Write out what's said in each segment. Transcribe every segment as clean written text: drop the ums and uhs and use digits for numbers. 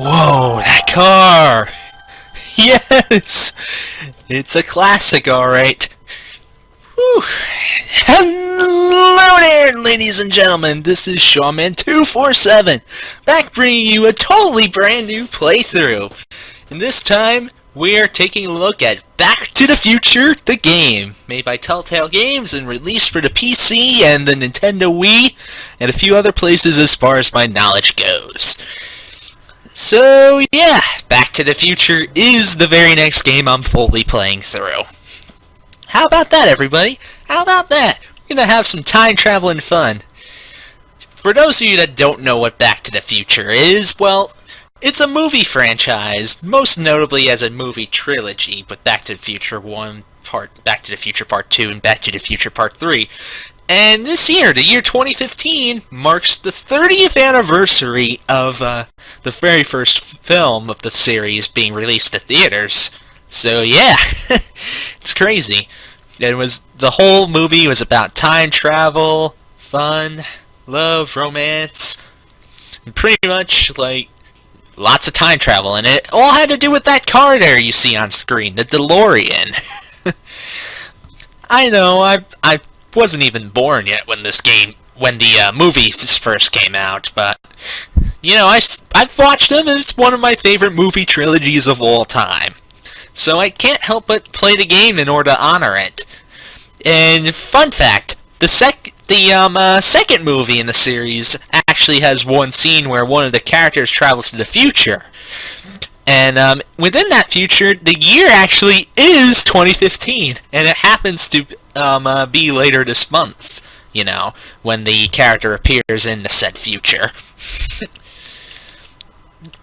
Whoa, that car! Yes! It's a classic, alright. Whew. Hello there, ladies and gentlemen. This is Seanman 247, back bringing you a totally brand new playthrough. And this time, we're taking a look at Back to the Future, the game, made by TellTale Games and released for the PC and the Nintendo Wii, and a few other places as far as my knowledge goes. So yeah, Back to the Future is the very next game I'm fully playing through. How about that, everybody? How about that? We're gonna have some time traveling fun. For those of you that don't know what Back to the Future is, well, it's a movie franchise, most notably as a movie trilogy, with Back to the Future 1, Back to the Future Part 2, and Back to the Future Part 3. And this year, the year 2015, marks the 30th anniversary of the very first film of the series being released to theaters. So yeah, it's crazy. The whole movie was about time travel, fun, love, romance, and pretty much like lots of time travel in it. All had to do with that car there you see on screen, the DeLorean. I know, I wasn't even born yet when the movie first came out, but you know, I've watched them and it's one of my favorite movie trilogies of all time. So I can't help but play the game in order to honor it. And fun fact, the second movie in the series actually has one scene where one of the characters travels to the future. And within that future, the year actually is 2015, and it happens to be later this month, you know, when the character appears in the said future.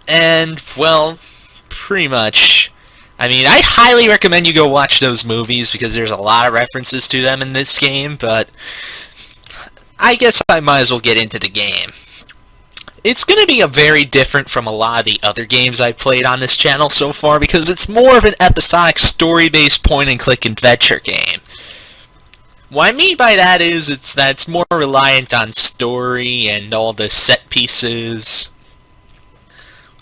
And, well, pretty much, I mean, I highly recommend you go watch those movies because there's a lot of references to them in this game, but I guess I might as well get into the game. It's going to be very different from a lot of the other games I've played on this channel so far because it's more of an episodic story-based point-and-click adventure game. What I mean by that is that it's more reliant on story and all the set pieces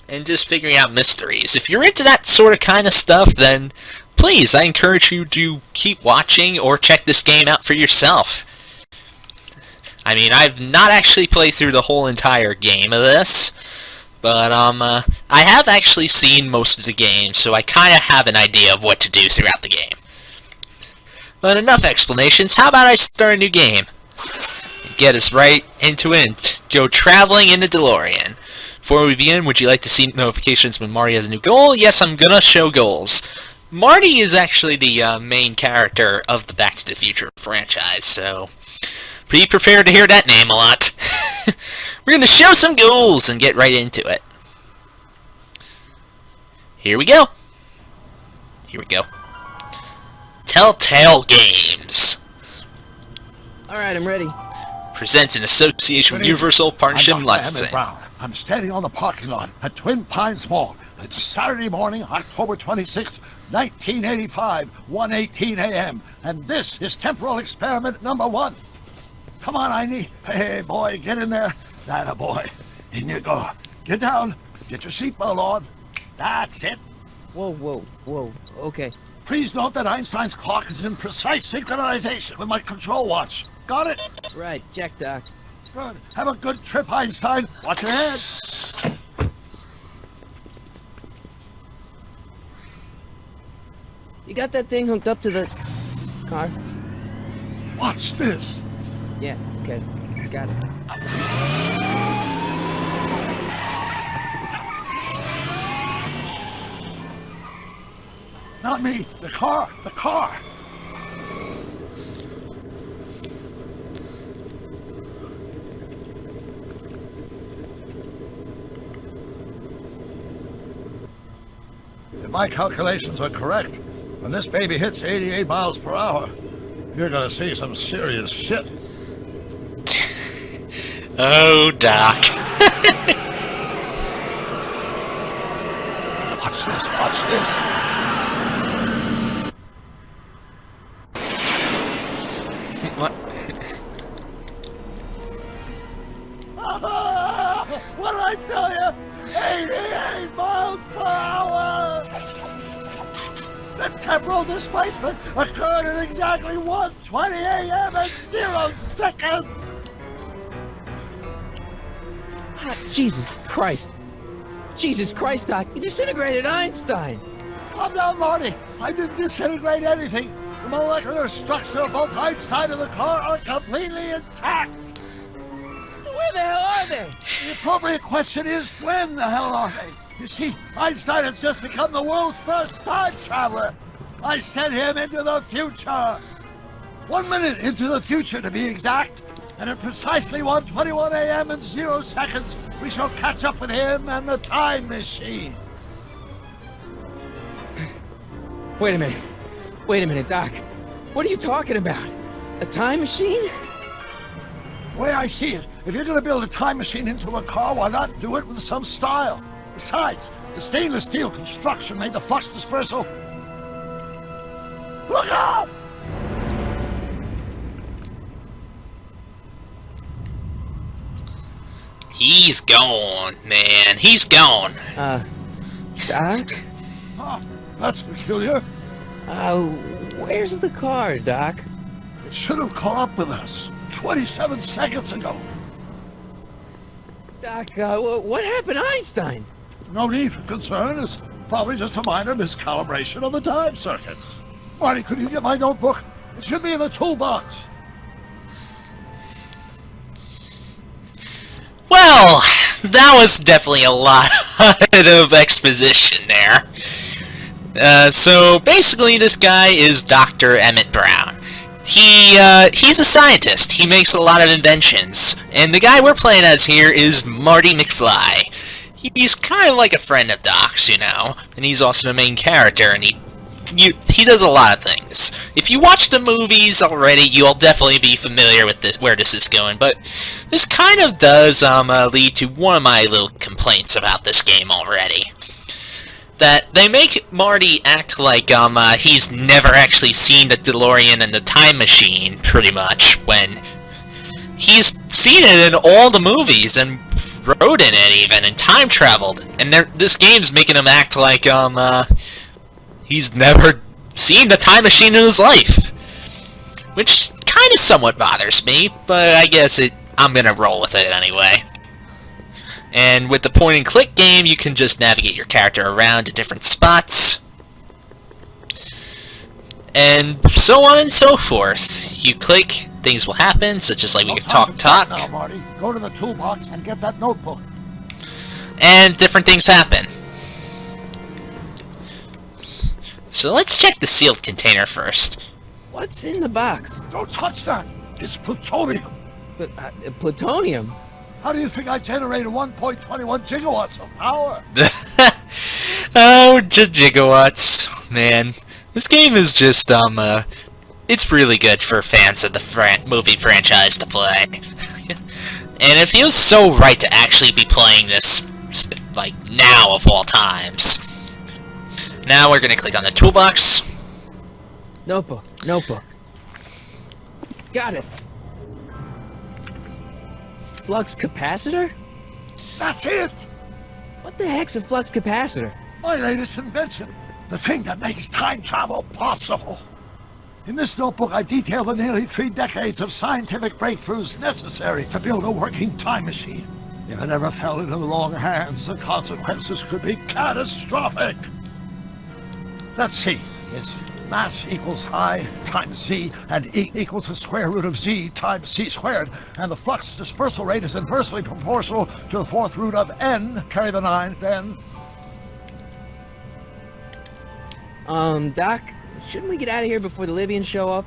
and just figuring out mysteries. If you're into that sort of kind of stuff, then please, I encourage you to keep watching or check this game out for yourself. I mean, I've not actually played through the whole entire game of this, but I have actually seen most of the game, so I kind of have an idea of what to do throughout the game. But enough explanations, how about I start a new game? Get us right into it. Go traveling in a DeLorean. Before we begin, would you like to see notifications when Marty has a new goal? Yes, I'm gonna show goals. Marty is actually the main character of the Back to the Future franchise, so be prepared to hear that name a lot. We're gonna show some goals and get right into it. Here we go. Here we go. TellTale Games. Alright, I'm ready. Presents in association with Universal Partnership I'm Doctor Licensing. Emmett Brown. I'm standing on the parking lot at Twin Pines Mall. It's Saturday morning, October 26, 1985, 1:18 a.m. And this is temporal experiment number 1. Come on, Einie. Hey, boy, get in there. That boy. In you go. Get down. Get your seatbelt on. That's it. Whoa, okay. Please note that Einstein's clock is in precise synchronization with my control watch. Got it? Right, check, Doc. Good. Have a good trip, Einstein. Watch your head. You got that thing hooked up to the car? Watch this. Yeah, okay. Got it. Not me. The car. The car. If my calculations are correct, when this baby hits 88 miles per hour, you're gonna see some serious shit. Oh, Doc. Watch this, watch this. What? What did I tell you? 88 miles per hour! The temporal displacement occurred at exactly 1:20 a.m. and 0 seconds! Ah, Jesus Christ. Jesus Christ, Doc. You disintegrated Einstein. Calm down, Marty. I didn't disintegrate anything. The molecular structure of both Einstein and the car are completely intact. Where the hell are they? The appropriate question is, when the hell are they? You see, Einstein has just become the world's first time traveler. I sent him into the future. 1 minute into the future, to be exact. And at precisely 1:21 a.m. and 0 seconds, we shall catch up with him and the time machine. Wait a minute. Wait a minute, Doc. What are you talking about? A time machine? The way I see it, if you're going to build a time machine into a car, why not do it with some style? Besides, the stainless steel construction made the flux dispersal. Look up! He's gone, man. He's gone. Doc? Huh, that's peculiar. Where's the car, Doc? It should have caught up with us 27 seconds ago. Doc, what happened to Einstein? No need for concern. It's probably just a minor miscalibration of the time circuit. Marty, could you get my notebook? It should be in the toolbox. Well, that was definitely a lot of exposition there. So basically this guy is Doctor Emmett Brown. He's a scientist. He makes a lot of inventions. And the guy we're playing as here is Marty McFly. He's kind of like a friend of Doc's, you know, and he's also the main character, and he does a lot of things. If you watch the movies already, you'll definitely be familiar with this, where this is going, but this kind of does lead to one of my little complaints about this game already. That they make Marty act like he's never actually seen the DeLorean and the time machine, pretty much, when he's seen it in all the movies and rode in it even and time traveled, and this game's making him act like he's never seen the time machine in his life, which kind of somewhat bothers me, but I guess I'm gonna roll with it anyway. And with the point and click game, you can just navigate your character around to different spots, and so on and so forth. You click, things will happen, such as like we can talk. Now, Marty. Go to the toolbox and get that notebook. And different things happen. So let's check the sealed container first. What's in the box? Don't touch that. It's plutonium. But, plutonium? How do you think I generated 1.21 gigawatts of power? Oh, gigawatts. Man, this game is just, it's really good for fans of the movie franchise to play. And it feels so right to actually be playing this, like, now of all times. Now we're gonna click on the toolbox. Notebook. Got it. Flux capacitor? That's it! What the heck's a flux capacitor? My latest invention. The thing that makes time travel possible. In this notebook, I detail the nearly 3 decades of scientific breakthroughs necessary to build a working time machine. If it ever fell into the wrong hands, the consequences could be catastrophic. Let's see. It's mass equals I times z, and E equals the square root of z times c squared, and the flux dispersal rate is inversely proportional to the 4th root of n, carry the 9, then... Doc, shouldn't we get out of here before the Libyans show up?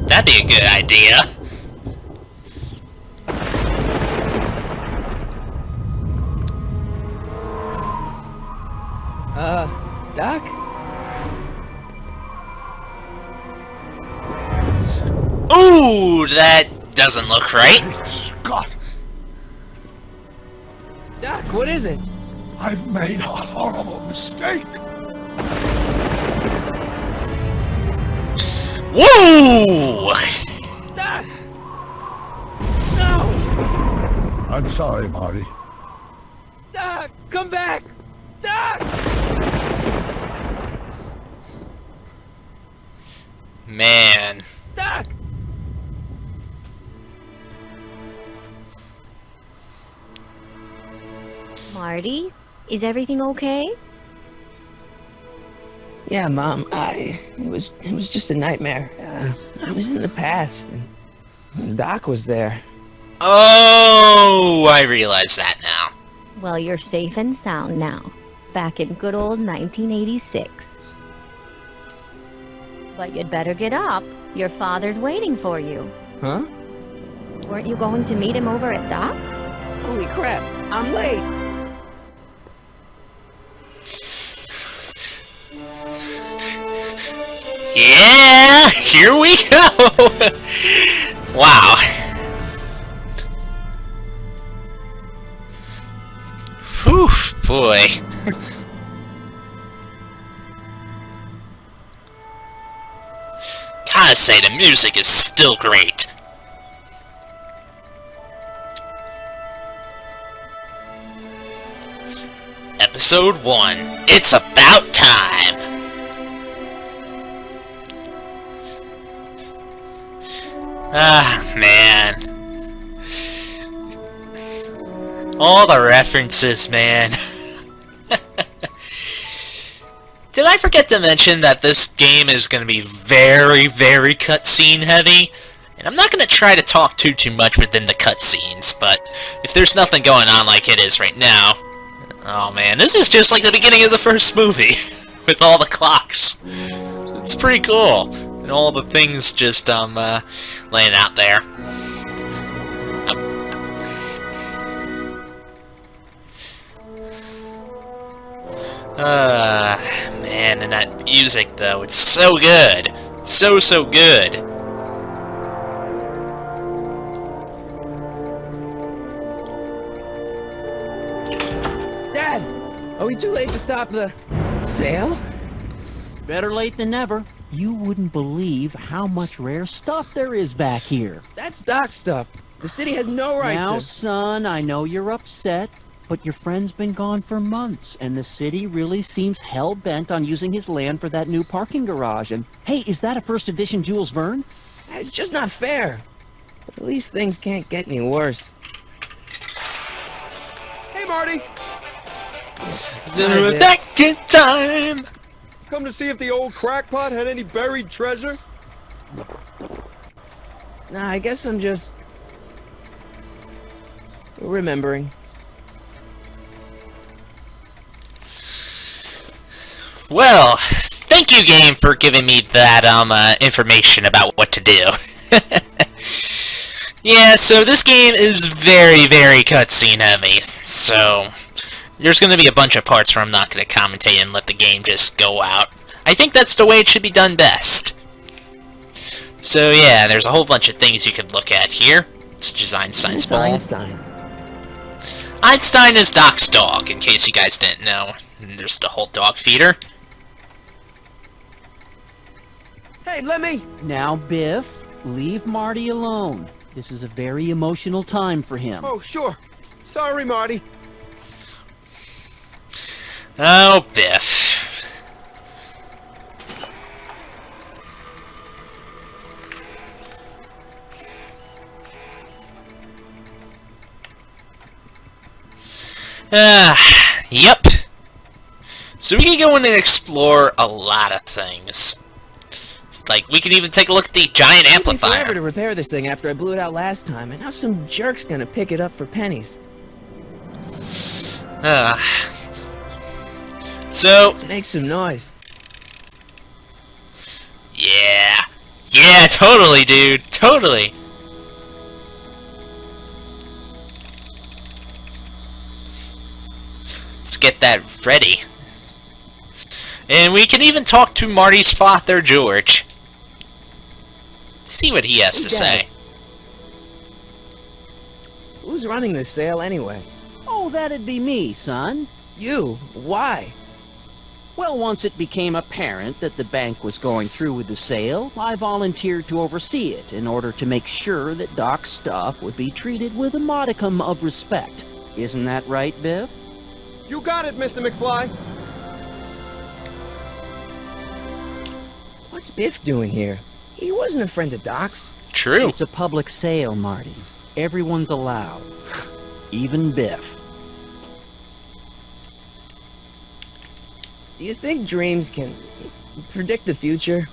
That'd be a good idea. Doc? Ooh, that doesn't look right. Great Scott! Doc, what is it? I've made a horrible mistake! Whoa! Doc! No! I'm sorry, Marty. Doc, come back! Doc! Man. Doc! Marty, is everything okay? Yeah, Mom. It was just a nightmare. I was in the past, and Doc was there. Oh, I realize that now. Well, you're safe and sound now. Back in good old 1986. But you'd better get up. Your father's waiting for you. Huh? Weren't you going to meet him over at Doc's? Holy crap! I'm late. Yeah, here we go. Wow. Whew, boy. Gotta say, the music is still great. Episode 1. It's about time. Ah, man. All the references, man. Did I forget to mention that this game is going to be very, very cutscene heavy? And I'm not going to try to talk too much within the cutscenes, but if there's nothing going on like it is right now... Oh man, this is just like the beginning of the first movie, with all the clocks. It's pretty cool. And all the things just, laying out there. Man, and that music, though, it's so good. So good. Dad! Are we too late to stop the sale? Better late than never. You wouldn't believe how much rare stuff there is back here. That's Doc stuff. The city has no right Now, to... son, I know you're upset, but your friend's been gone for months, and the city really seems hell-bent on using his land for that new parking garage. And, hey, is that a first edition Jules Verne? It's just not fair. But at least things can't get any worse. Hey, Marty! Then we're back in time! Come to see if the old crackpot had any buried treasure? Nah, I guess I'm just... remembering. Well, thank you, game, for giving me that, information about what to do. Yeah, so this game is very, very cutscene heavy, so... There's going to be a bunch of parts where I'm not going to commentate and let the game just go out. I think that's the way it should be done best. So yeah, there's a whole bunch of things you could look at here. It's just Einstein's ball. Einstein. Einstein is Doc's dog, in case you guys didn't know. And there's the whole dog feeder. Hey, let me... Now, Biff, leave Marty alone. This is a very emotional time for him. Oh, sure. Sorry, Marty. Oh, Biff. Yep. So we can go in and explore a lot of things. It's like, we can even take a look at the giant It took me forever amplifier. to repair this thing after I blew it out last time, and now some jerk's gonna pick it up for pennies. So, Let's make some noise. yeah. Yeah, totally, dude. Totally. Let's get that ready. And we can even talk to Marty's father, George. See what he has to say. Who's running this sale anyway? Oh, that'd be me, son. You? Why? Well, once it became apparent that the bank was going through with the sale, I volunteered to oversee it in order to make sure that Doc's stuff would be treated with a modicum of respect. Isn't that right, Biff? You got it, Mr. McFly. What's Biff doing here? He wasn't a friend of Doc's. True. It's a public sale, Marty. Everyone's allowed. Even Biff. Do you think dreams can predict the future?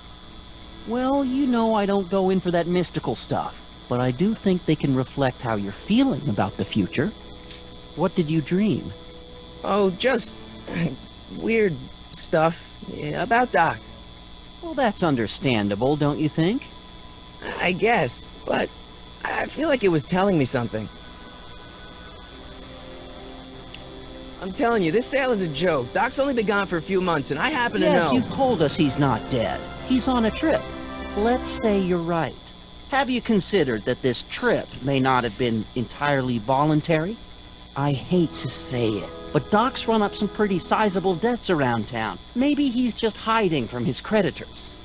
Well, you know I don't go in for that mystical stuff, but I do think they can reflect how you're feeling about the future. What did you dream? Oh, just weird stuff about Doc. Well, that's understandable, don't you think? I guess, but I feel like it was telling me something. I'm telling you, this sale is a joke. Doc's only been gone for a few months, and I happen to know. Yes, you've told us he's not dead. He's on a trip. Let's say you're right. Have you considered that this trip may not have been entirely voluntary? I hate to say it, but Doc's run up some pretty sizable debts around town. Maybe he's just hiding from his creditors.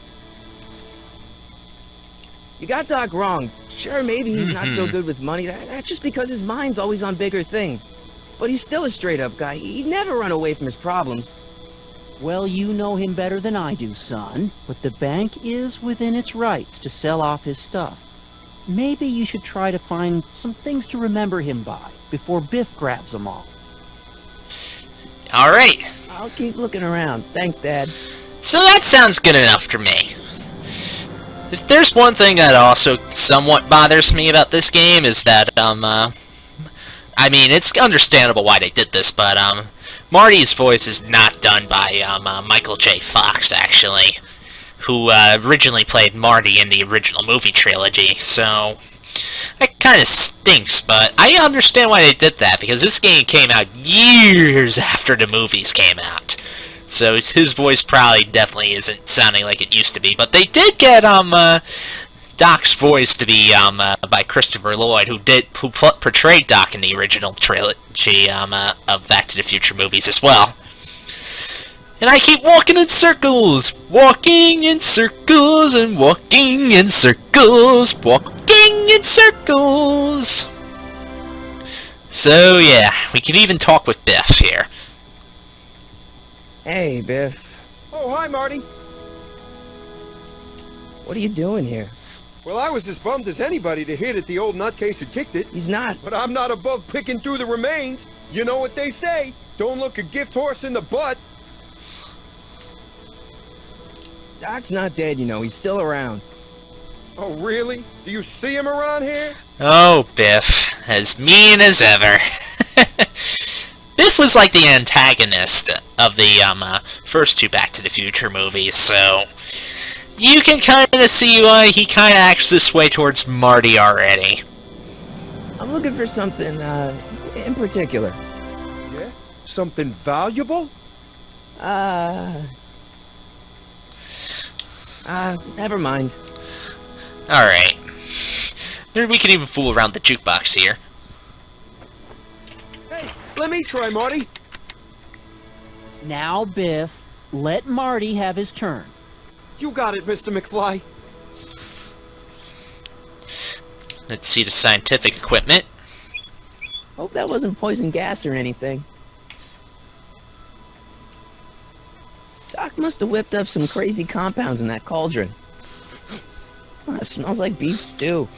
You got Doc wrong. Sure, maybe he's not so good with money. That's just because his mind's always on bigger things. But he's still a straight-up guy. He'd never run away from his problems. Well, you know him better than I do, son. But the bank is within its rights to sell off his stuff. Maybe you should try to find some things to remember him by before Biff grabs them all. Alright. I'll keep looking around. Thanks, Dad. So that sounds good enough for me. If there's one thing that also somewhat bothers me about this game is that, I mean, it's understandable why they did this, but, Marty's voice is not done by, Michael J. Fox, actually, who, originally played Marty in the original movie trilogy, so that kind of stinks, but I understand why they did that, because this game came out years after the movies came out. So his voice probably definitely isn't sounding like it used to be, but they did get, Doc's voice to be by Christopher Lloyd, who portrayed Doc in the original trilogy of Back to the Future movies as well. And I keep walking in circles, and walking in circles, walking in circles. So yeah, we can even talk with Biff here. Hey, Biff. Oh, hi, Marty. What are you doing here? Well, I was as bummed as anybody to hear that the old nutcase had kicked it. He's not. But I'm not above picking through the remains. You know what they say. Don't look a gift horse in the butt. Doc's not dead, you know. He's still around. Oh, really? Do you see him around here? Oh, Biff. As mean as ever. Biff was like the antagonist of the first two Back to the Future movies, so you can kind of see why he kind of acts this way towards Marty already. I'm looking for something, in particular. Yeah? Something valuable? Never mind. Alright. Maybe we can even fool around the jukebox here. Hey, let me try, Marty. Now, Biff, let Marty have his turn. You got it, Mr. McFly. Let's see the scientific equipment. Hope that wasn't poison gas or anything. Doc must have whipped up some crazy compounds in that cauldron. Oh, it smells like beef stew.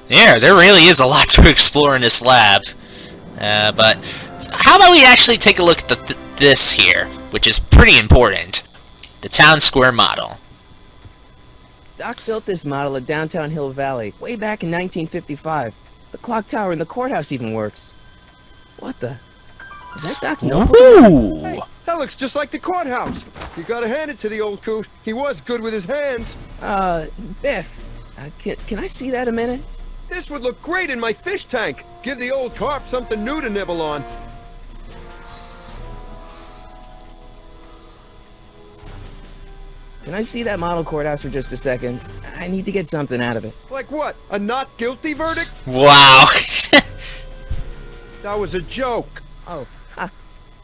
Yeah, there really is a lot to explore in this lab. But how about we actually take a look at this here, which is pretty important. The town square model. Doc built this model at downtown Hill Valley way back in 1955. The clock tower in the courthouse even works. What the? Is that Doc's notebook? Ooh! Hey, that looks just like the courthouse. You gotta hand it to the old coot. He was good with his hands. Biff, can I see that a minute? This would look great in my fish tank. Give the old carp something new to nibble on. Can I see that model courthouse for just a second? I need to get something out of it. Like what? A not guilty verdict? Wow! That was a joke. Oh, ha.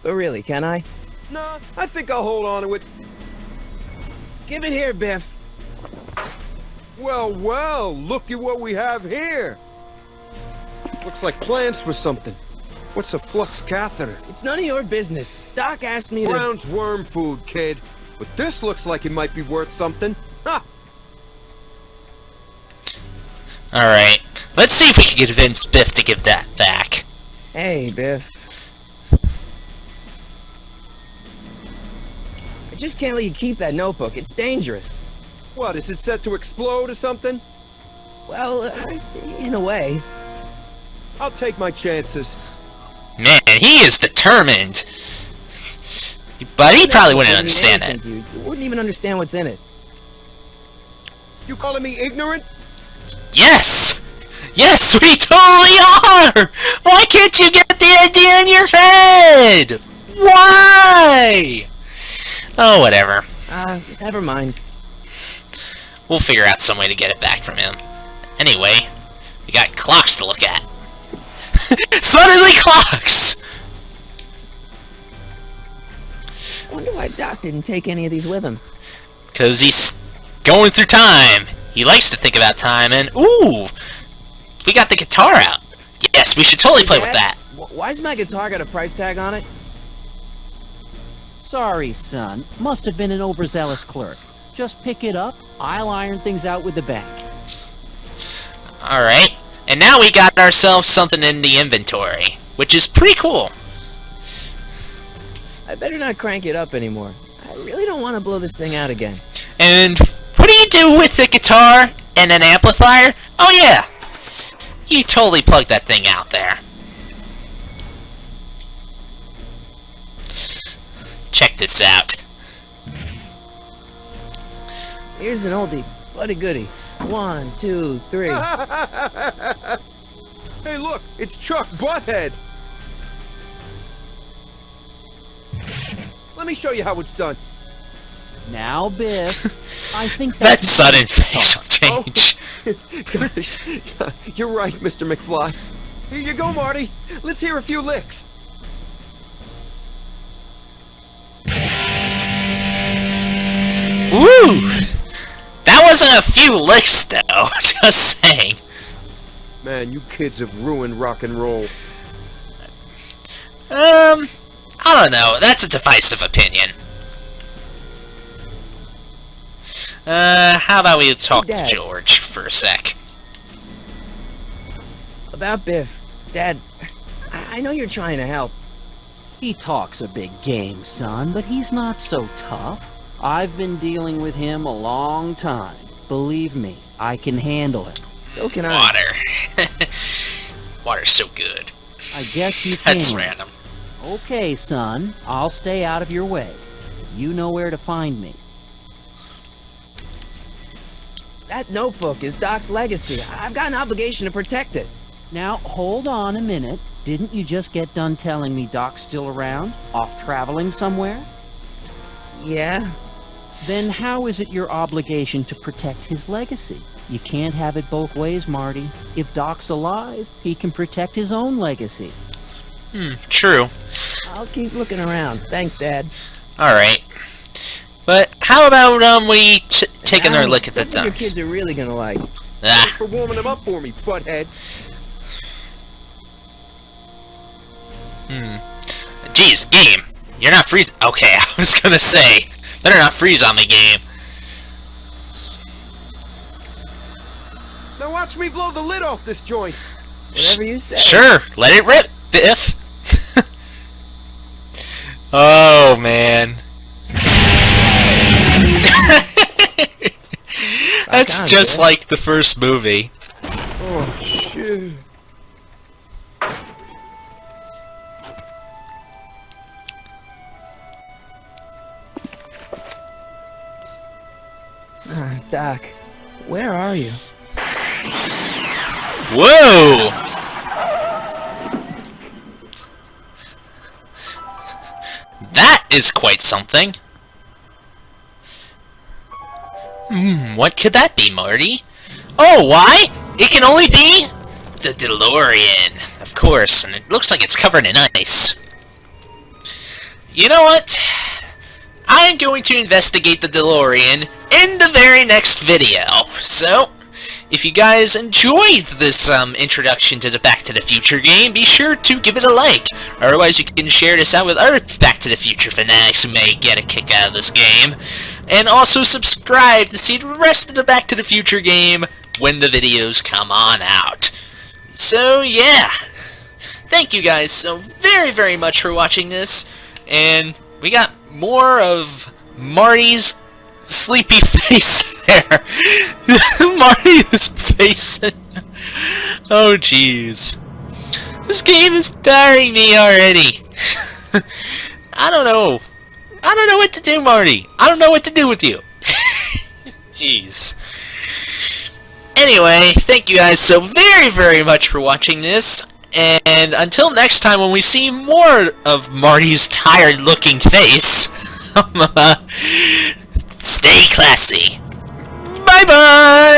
But really, can I? Nah, I think I'll hold on to it. Give it here, Biff. Well, well, look at what we have here. Looks like plans for something. What's a flux catheter? It's none of your business. Doc asked me to... Brown's worm food, kid. But this looks like it might be worth something. Ha! Alright, let's see if we can convince Biff to give that back. Hey, Biff. I just can't let you keep that notebook. It's dangerous. What, is it set to explode or something? Well, in a way. I'll take my chances. Man, he is determined. But he probably wouldn't understand it. You wouldn't even understand what's in it. You calling me ignorant? Yes! Yes, we totally are! Why can't you get the idea in your head? Why? Oh, whatever. Never mind. We'll figure out some way to get it back from him. Anyway, we got clocks to look at. Suddenly clocks! Wonder why Doc didn't take any of these with him. Because he's going through time. He likes to think about time, and ooh! We got the guitar out. Yes, we should totally play with that. Why's my guitar got a price tag on it? Sorry, son. Must have been an overzealous clerk. Just pick it up. I'll iron things out with the bank. Alright, and now we got ourselves something in the inventory, which is pretty cool. I better not crank it up anymore. I really don't want to blow this thing out again. And what do you do with the guitar and an amplifier? Oh yeah, you totally plug that thing out there. Check this out. Here's an oldie, but a goodie. 1, 2, 3. Hey, look, it's Chuck Butthead. Let me show you how it's done. Now, Biff, I think That sudden facial change. Gosh, you're right, Mr. McFly. Here you go, Marty. Let's hear a few licks. Woo! That wasn't a few licks, though. Just saying. Man, you kids have ruined rock and roll. I don't know. That's a divisive opinion. How about we talk to Dad. George for a sec? About Biff. Dad, I know you're trying to help. He talks a big game, son, but he's not so tough. I've been dealing with him a long time. Believe me, I can handle it. So can I. Water. Water's so good. I guess you can. That's random. Okay, son, I'll stay out of your way. You know where to find me. That notebook is Doc's legacy. I've got an obligation to protect it. Now, hold on a minute. Didn't you just get done telling me Doc's still around? Off traveling somewhere? Yeah? Then how is it your obligation to protect his legacy? You can't have it both ways, Marty. If Doc's alive, he can protect his own legacy. True. I'll keep looking around. Thanks, Dad. Alright. But how about, we take another look at the Something your time? kids are really gonna like. Thanks Ah, for warming them up for me, butthead. Jeez, game. You're not freezing. Okay, I was gonna say. Better not freeze on me, game. Now watch me blow the lid off this joint. Whatever you say. Sure, let it rip, Biff. Oh, man. That's on, just Biff. like the first movie. Oh, shit. Doc, where are you? Whoa! That is quite something. What could that be, Marty? Oh, why? It can only be the DeLorean, of course, and it looks like it's covered in ice. you know what? I'm going to investigate the DeLorean in the very next video. So, if you guys enjoyed this introduction to the Back to the Future game, be sure to give it a like. Otherwise, you can share this out with other Back to the Future fanatics who may get a kick out of this game. And also subscribe to see the rest of the Back to the Future game when the videos come on out. So, yeah. Thank you guys so very, very much for watching this. And we got more of Marty's sleepy face there. Marty's face. Oh, jeez. This game is tiring me already. I don't know. I don't know what to do, Marty. I don't know what to do with you. Jeez. Anyway, thank you guys so very, very much for watching this. And until next time when we see more of Marty's tired-looking face, stay classy. Bye-bye!